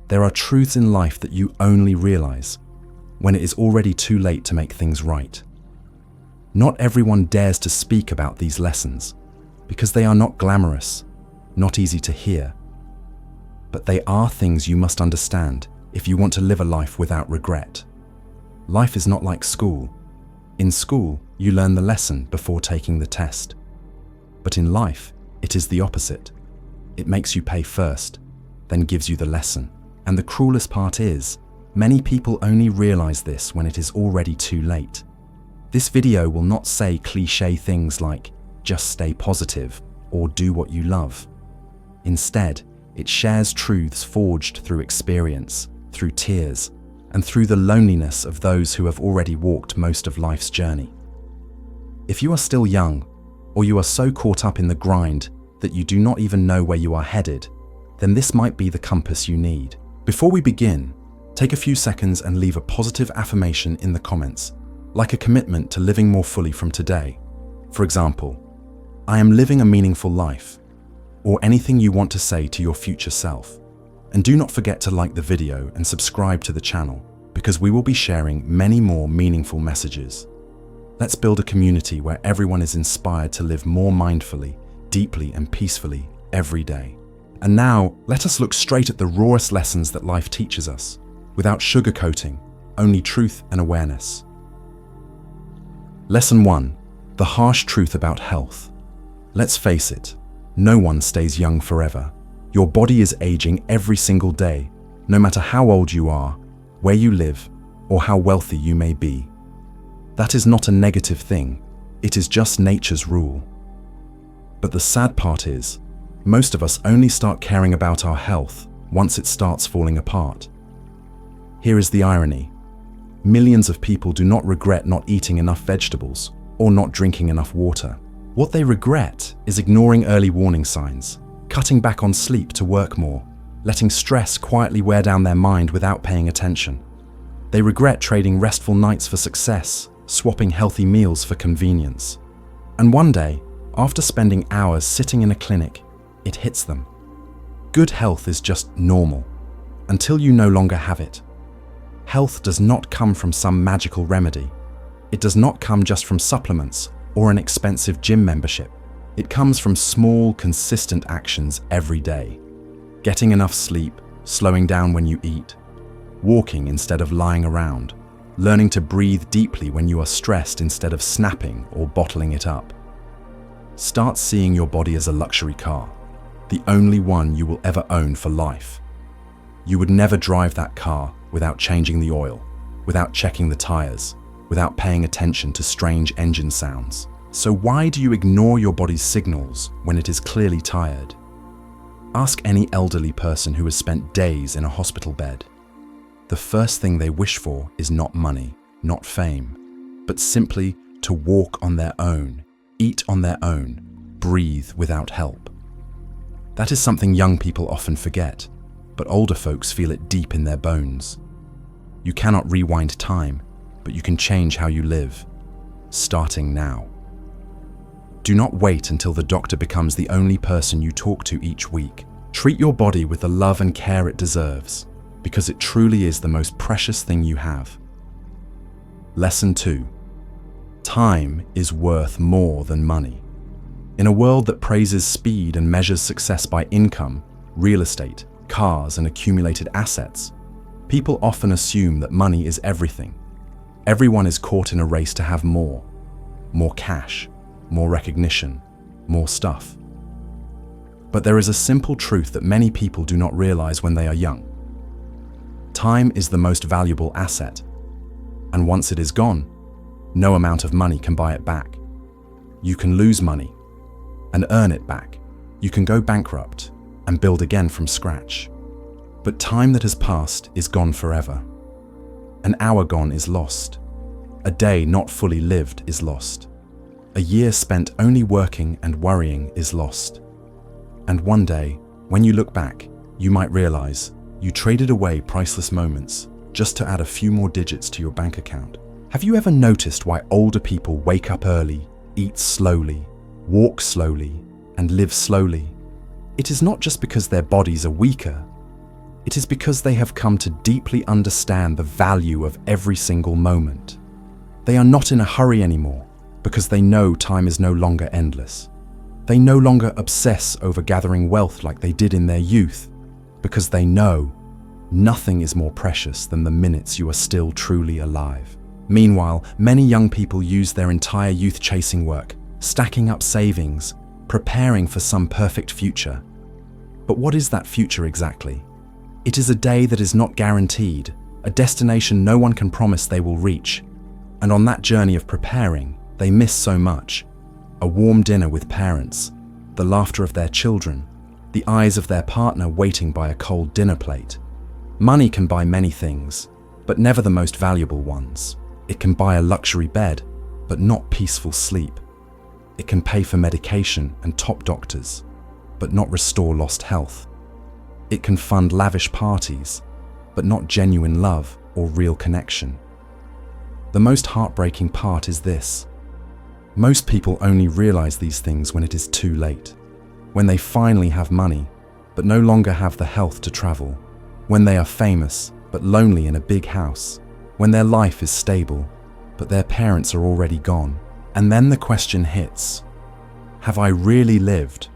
There are truths in life that you only realize when it is already too late to make things right. Not everyone dares to speak about these lessons because they are not glamorous, not easy to hear. But they are things you must understand if you want to live a life without regret. Life is not like school. In school, you learn the lesson before taking the test. But in life, it is the opposite. It makes you pay first, then gives you the lesson. And the cruelest part is, many people only realize this when it is already too late. This video will not say cliché things like, just stay positive or do what you love. Instead, it shares truths forged through experience, through tears, and through the loneliness of those who have already walked most of life's journey. If you are still young, or you are so caught up in the grind that you do not even know where you are headed, then this might be the compass you need. Before we begin, take a few seconds and leave a positive affirmation in the comments, like a commitment to living more fully from today. For example, I am living a meaningful life, or anything you want to say to your future self. And do not forget to like the video and subscribe to the channel, because we will be sharing many more meaningful messages. Let's build a community where everyone is inspired to live more mindfully, deeply and peacefully every day. And now, let us look straight at the rawest lessons that life teaches us, without sugarcoating, only truth and awareness. Lesson 1. The harsh truth about health. Let's face it, no one stays young forever. Your body is aging every single day, no matter how old you are, where you live, or how wealthy you may be. That is not a negative thing, it is just nature's rule. But the sad part is, most of us only start caring about our health once it starts falling apart. Here is the irony. Millions of people do not regret not eating enough vegetables or not drinking enough water. What they regret is ignoring early warning signs, cutting back on sleep to work more, letting stress quietly wear down their mind without paying attention. They regret trading restful nights for success, swapping healthy meals for convenience. And one day, after spending hours sitting in a clinic, it hits them. Good health is just normal, until you no longer have it. Health does not come from some magical remedy. It does not come just from supplements or an expensive gym membership. It comes from small, consistent actions every day. Getting enough sleep, slowing down when you eat, walking instead of lying around, learning to breathe deeply when you are stressed instead of snapping or bottling it up. Start seeing your body as a luxury car, the only one you will ever own for life. You would never drive that car without changing the oil, without checking the tires, without paying attention to strange engine sounds. So why do you ignore your body's signals when it is clearly tired? Ask any elderly person who has spent days in a hospital bed. The first thing they wish for is not money, not fame, but simply to walk on their own, eat on their own, breathe without help. That is something young people often forget, but older folks feel it deep in their bones. You cannot rewind time, but you can change how you live, starting now. Do not wait until the doctor becomes the only person you talk to each week. Treat your body with the love and care it deserves, because it truly is the most precious thing you have. Lesson 2. Time is worth more than money. In a world that praises speed and measures success by income, real estate, cars, and accumulated assets, people often assume that money is everything. Everyone is caught in a race to have more cash, more recognition, more stuff. But there is a simple truth that many people do not realize when they are young. Time is the most valuable asset, and once it is gone, no amount of money can buy it back. You can lose money and earn it back. You can go bankrupt and build again from scratch. But time that has passed is gone forever. An hour gone is lost. A day not fully lived is lost. A year spent only working and worrying is lost. And one day, when you look back, you might realize you traded away priceless moments just to add a few more digits to your bank account. Have you ever noticed why older people wake up early, eat slowly, walk slowly, and live slowly? It is not just because their bodies are weaker. It is because they have come to deeply understand the value of every single moment. They are not in a hurry anymore because they know time is no longer endless. They no longer obsess over gathering wealth like they did in their youth because they know nothing is more precious than the minutes you are still truly alive. Meanwhile, many young people use their entire youth chasing work, stacking up savings, preparing for some perfect future. But what is that future exactly? It is a day that is not guaranteed, a destination no one can promise they will reach. And on that journey of preparing, they miss so much. A warm dinner with parents, the laughter of their children, the eyes of their partner waiting by a cold dinner plate. Money can buy many things, but never the most valuable ones. It can buy a luxury bed, but not peaceful sleep. It can pay for medication and top doctors, but not restore lost health. It can fund lavish parties, but not genuine love or real connection. The most heartbreaking part is this. Most people only realize these things when it is too late. When they finally have money, but no longer have the health to travel. When they are famous, but lonely in a big house. When their life is stable, but their parents are already gone. And then the question hits. Have I really lived?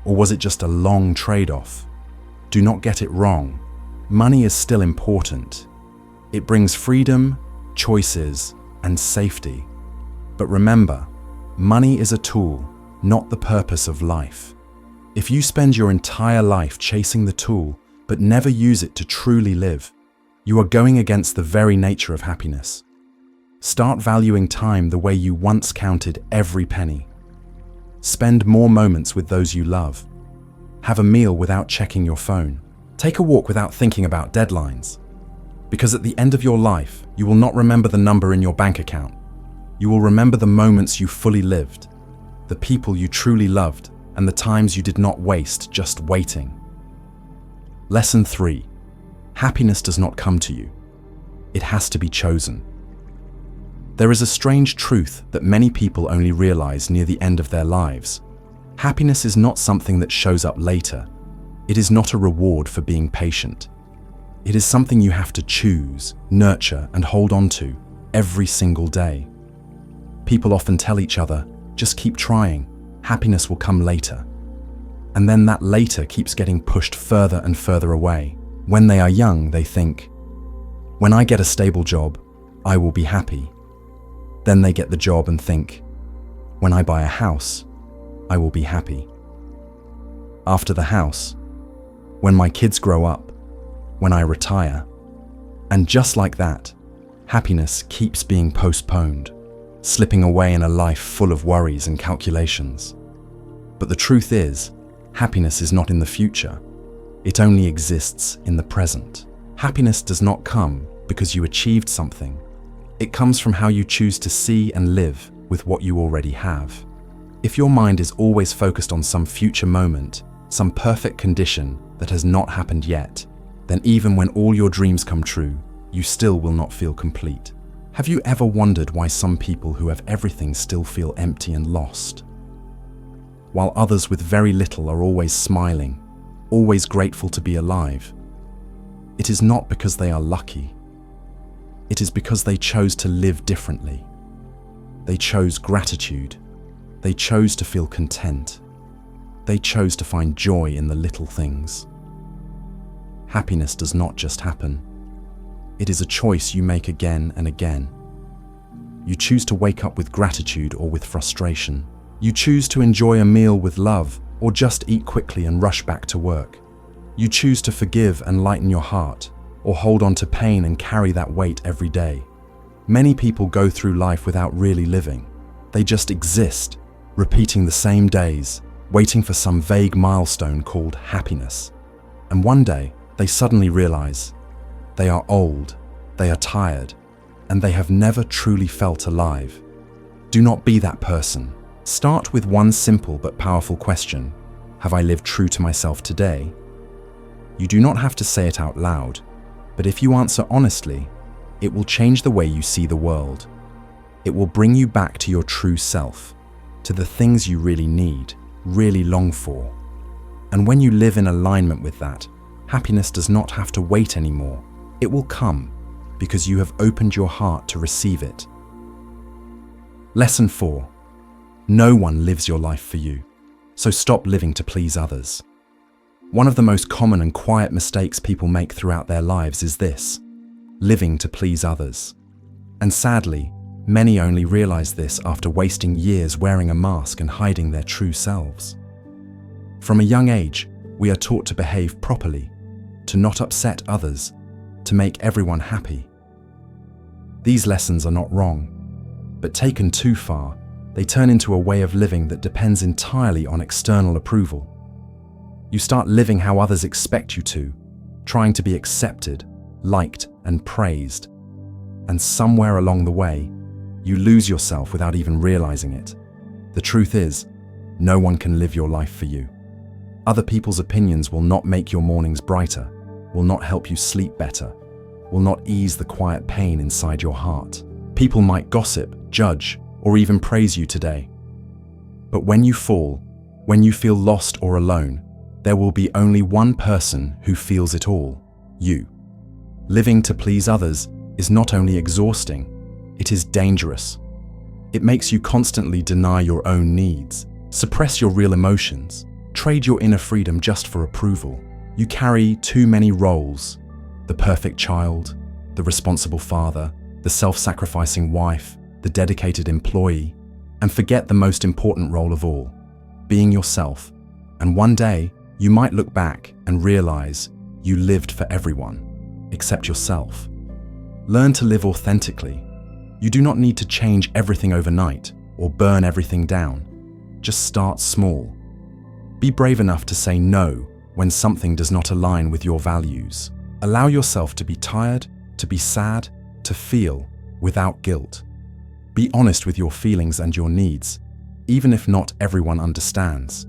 Or was it just a long trade-off? Do not get it wrong. Money is still important. It brings freedom, choices, and safety. But remember, money is a tool, not the purpose of life. If you spend your entire life chasing the tool, but never use it to truly live, you are going against the very nature of happiness. Start valuing time the way you once counted every penny. Spend more moments with those you love. Have a meal without checking your phone. Take a walk without thinking about deadlines. Because at the end of your life, you will not remember the number in your bank account. You will remember the moments you fully lived, the people you truly loved, and the times you did not waste just waiting. Lesson 3. Happiness does not come to you. It has to be chosen. There is a strange truth that many people only realize near the end of their lives. Happiness is not something that shows up later. It is not a reward for being patient. It is something you have to choose, nurture, and hold on to every single day. People often tell each other, just keep trying, happiness will come later. And then that later keeps getting pushed further and further away. When they are young, they think, when I get a stable job, I will be happy. Then they get the job and think, when I buy a house, I will be happy. After the house, when my kids grow up, when I retire. And just like that, happiness keeps being postponed, slipping away in a life full of worries and calculations. But the truth is, happiness is not in the future. It only exists in the present. Happiness does not come because you achieved something. It comes from how you choose to see and live with what you already have. If your mind is always focused on some future moment, some perfect condition that has not happened yet, then even when all your dreams come true, you still will not feel complete. Have you ever wondered why some people who have everything still feel empty and lost? While others with very little are always smiling, always grateful to be alive. It is not because they are lucky. It is because they chose to live differently. They chose gratitude. They chose to feel content. They chose to find joy in the little things. Happiness does not just happen. It is a choice you make again and again. You choose to wake up with gratitude or with frustration. You choose to enjoy a meal with love or just eat quickly and rush back to work. You choose to forgive and lighten your heart, or hold on to pain and carry that weight every day. Many people go through life without really living. They just exist, repeating the same days, waiting for some vague milestone called happiness. And one day, they suddenly realize they are old, they are tired, and they have never truly felt alive. Do not be that person. Start with one simple but powerful question. Have I lived true to myself today? You do not have to say it out loud, but if you answer honestly, it will change the way you see the world. It will bring you back to your true self, to the things you really need, really long for. And when you live in alignment with that, Happiness does not have to wait anymore. It will come because you have opened your heart to receive it. Lesson 4. No one lives your life for you, so stop living to please others. One of the most common and quiet mistakes people make throughout their lives is this: living to please others. And sadly, many only realize this after wasting years wearing a mask and hiding their true selves. From a young age, we are taught to behave properly, to not upset others, to make everyone happy. These lessons are not wrong, but taken too far, they turn into a way of living that depends entirely on external approval. You start living how others expect you to, trying to be accepted, liked, and praised. And somewhere along the way, you lose yourself without even realizing it. The truth is, no one can live your life for you. Other people's opinions will not make your mornings brighter, will not help you sleep better, will not ease the quiet pain inside your heart. People might gossip, judge, or even praise you today. But when you fall, when you feel lost or alone, there will be only one person who feels it all: you. Living to please others is not only exhausting, it is dangerous. It makes you constantly deny your own needs, suppress your real emotions, trade your inner freedom just for approval. You carry too many roles: the perfect child, the responsible father, the self-sacrificing wife, the dedicated employee, and forget the most important role of all, being yourself. And one day, you might look back and realize you lived for everyone, except yourself. Learn to live authentically. You do not need to change everything overnight or burn everything down. Just start small. Be brave enough to say no when something does not align with your values. Allow yourself to be tired, to be sad, to feel without guilt. Be honest with your feelings and your needs, even if not everyone understands.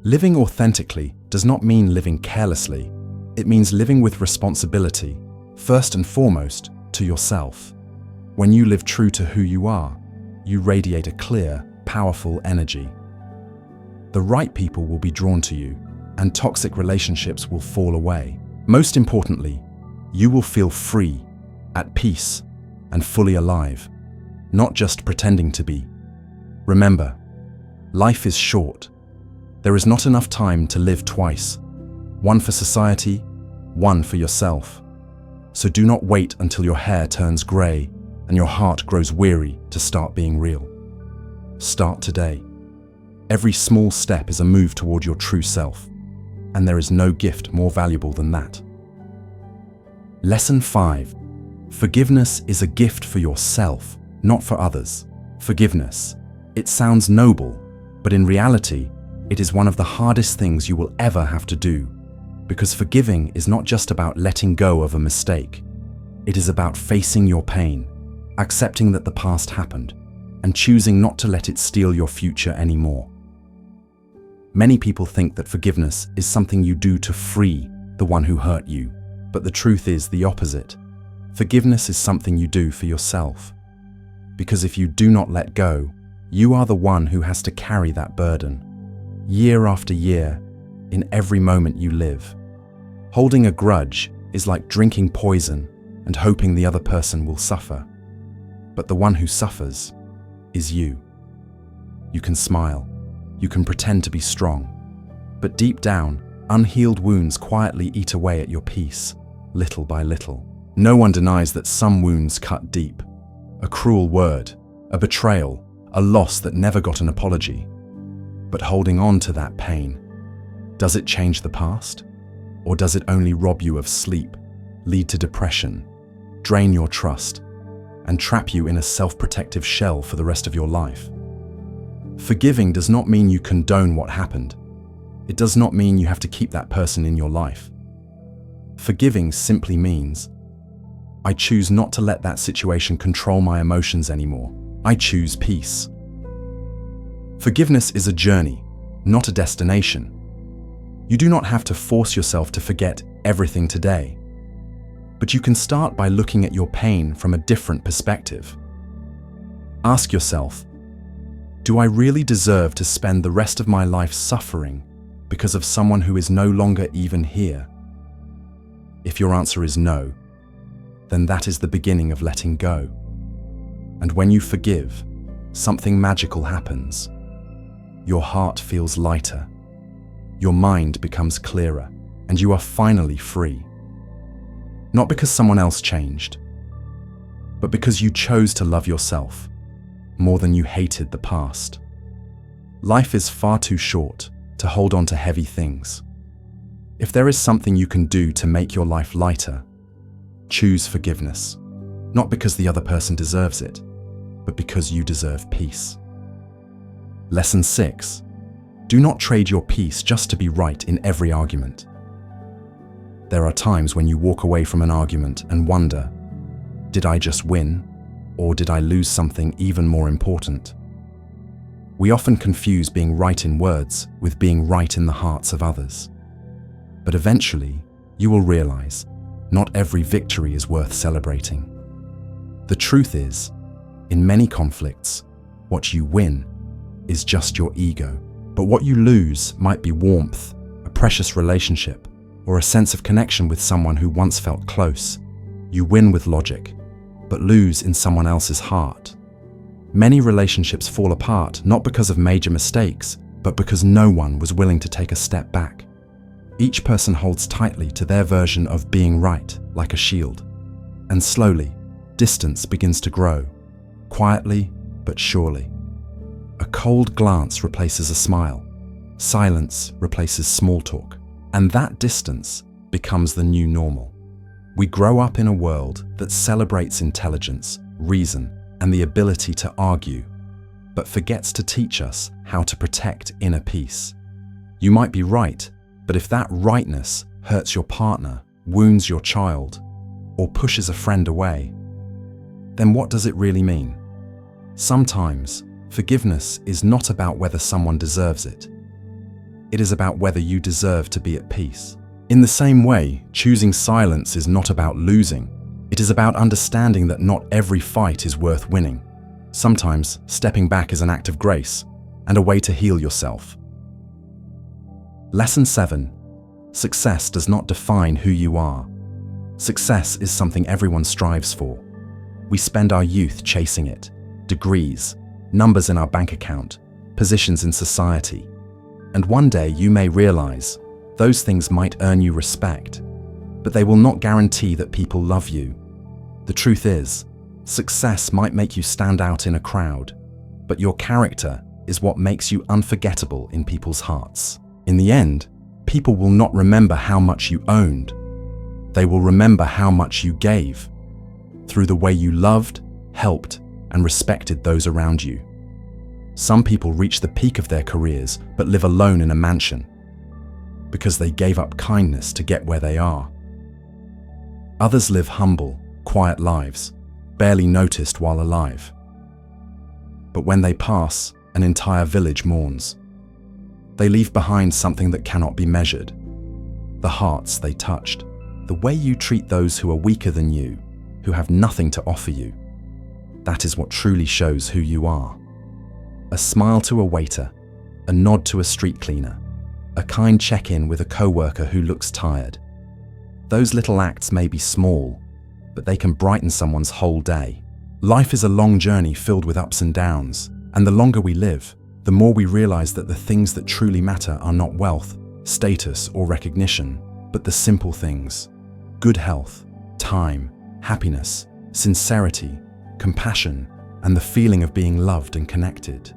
Living authentically does not mean living carelessly. It means living with responsibility, first and foremost, to yourself. When you live true to who you are, you radiate a clear, powerful energy. The right people will be drawn to you, and toxic relationships will fall away. Most importantly, you will feel free, at peace, and fully alive, not just pretending to be. Remember, life is short. There is not enough time to live twice, one for society, one for yourself. So do not wait until your hair turns grey and your heart grows weary to start being real. Start today. Every small step is a move toward your true self, and there is no gift more valuable than that. Lesson 5. Forgiveness is a gift for yourself, not for others. Forgiveness. It sounds noble, but in reality, it is one of the hardest things you will ever have to do, because forgiving is not just about letting go of a mistake. It is about facing your pain, accepting that the past happened, and choosing not to let it steal your future anymore. Many people think that forgiveness is something you do to free the one who hurt you, but the truth is the opposite. Forgiveness is something you do for yourself. Because if you do not let go, you are the one who has to carry that burden, year after year, in every moment you live. Holding a grudge is like drinking poison and hoping the other person will suffer. But the one who suffers is you. You can smile, you can pretend to be strong, but deep down, unhealed wounds quietly eat away at your peace, little by little. No one denies that some wounds cut deep. A cruel word, a betrayal, a loss that never got an apology. But holding on to that pain, does it change the past? Or does it only rob you of sleep, lead to depression, drain your trust, and trap you in a self-protective shell for the rest of your life? Forgiving does not mean you condone what happened. It does not mean you have to keep that person in your life. Forgiving simply means, I choose not to let that situation control my emotions anymore. I choose peace. Forgiveness is a journey, not a destination. You do not have to force yourself to forget everything today. But you can start by looking at your pain from a different perspective. Ask yourself, do I really deserve to spend the rest of my life suffering because of someone who is no longer even here? If your answer is no, then that is the beginning of letting go. And when you forgive, something magical happens. Your heart feels lighter, your mind becomes clearer, and you are finally free. Not because someone else changed, but because you chose to love yourself more than you hated the past. Life is far too short to hold on to heavy things. If there is something you can do to make your life lighter, choose forgiveness, not because the other person deserves it, but because you deserve peace. Lesson 6. Do not trade your peace just to be right in every argument. There are times when you walk away from an argument and wonder, did I just win, or did I lose something even more important? We often confuse being right in words with being right in the hearts of others. But eventually, you will realize, not every victory is worth celebrating. The truth is, in many conflicts, what you win is just your ego, but what you lose might be warmth, a precious relationship, or a sense of connection with someone who once felt close. You win with logic, but lose in someone else's heart. Many relationships fall apart not because of major mistakes, but because no one was willing to take a step back. Each person holds tightly to their version of being right, like a shield. And slowly, distance begins to grow, quietly but surely. A cold glance replaces a smile, silence replaces small talk, and that distance becomes the new normal. We grow up in a world that celebrates intelligence, reason, and the ability to argue, but forgets to teach us how to protect inner peace. You might be right, but if that rightness hurts your partner, wounds your child, or pushes a friend away, then what does it really mean? Sometimes, forgiveness is not about whether someone deserves it. It is about whether you deserve to be at peace. In the same way, choosing silence is not about losing. It is about understanding that not every fight is worth winning. Sometimes, stepping back is an act of grace and a way to heal yourself. Lesson 7. Success does not define who you are. Success is something everyone strives for. We spend our youth chasing it. Degrees, numbers in our bank account, positions in society. And one day you may realize those things might earn you respect, but they will not guarantee that people love you. The truth is, success might make you stand out in a crowd, but your character is what makes you unforgettable in people's hearts. In the end, people will not remember how much you owned. They will remember how much you gave, through the way you loved, helped, and respected those around you. Some people reach the peak of their careers but live alone in a mansion because they gave up kindness to get where they are. Others live humble, quiet lives, barely noticed while alive. But when they pass, an entire village mourns. They leave behind something that cannot be measured. The hearts they touched, the way you treat those who are weaker than you, who have nothing to offer you. That is what truly shows who you are. A smile to a waiter, a nod to a street cleaner, a kind check-in with a coworker who looks tired. Those little acts may be small, but they can brighten someone's whole day. Life is a long journey filled with ups and downs, and the longer we live, the more we realize that the things that truly matter are not wealth, status, or recognition, but the simple things: good health, time, happiness, sincerity, compassion, and the feeling of being loved and connected.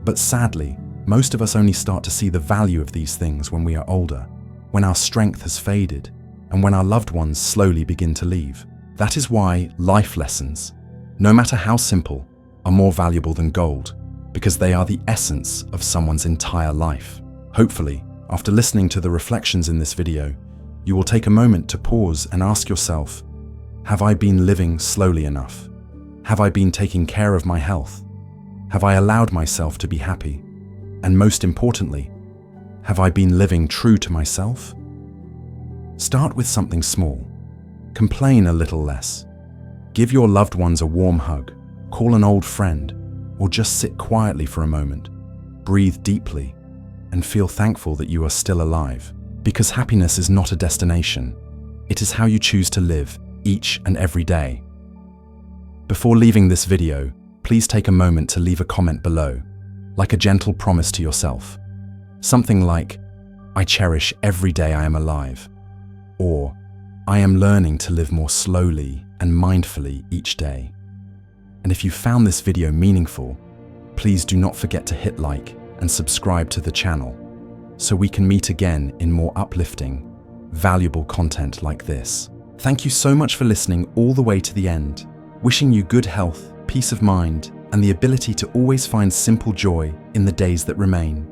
But sadly, most of us only start to see the value of these things when we are older, when our strength has faded, and when our loved ones slowly begin to leave. That is why life lessons, no matter how simple, are more valuable than gold, because they are the essence of someone's entire life. Hopefully, after listening to the reflections in this video, you will take a moment to pause and ask yourself, have I been living slowly enough? Have I been taking care of my health? Have I allowed myself to be happy? And most importantly, have I been living true to myself? Start with something small. Complain a little less. Give your loved ones a warm hug. Call an old friend, or just sit quietly for a moment. Breathe deeply and feel thankful that you are still alive. Because happiness is not a destination, It is how you choose to live each and every day. Before leaving this video, please take a moment to leave a comment below, like a gentle promise to yourself. Something like, "I cherish every day I am alive," or "I am learning to live more slowly and mindfully each day." And if you found this video meaningful, please do not forget to hit like and subscribe to the channel so we can meet again in more uplifting, valuable content like this. Thank you so much for listening all the way to the end. Wishing you good health, peace of mind, and the ability to always find simple joy in the days that remain.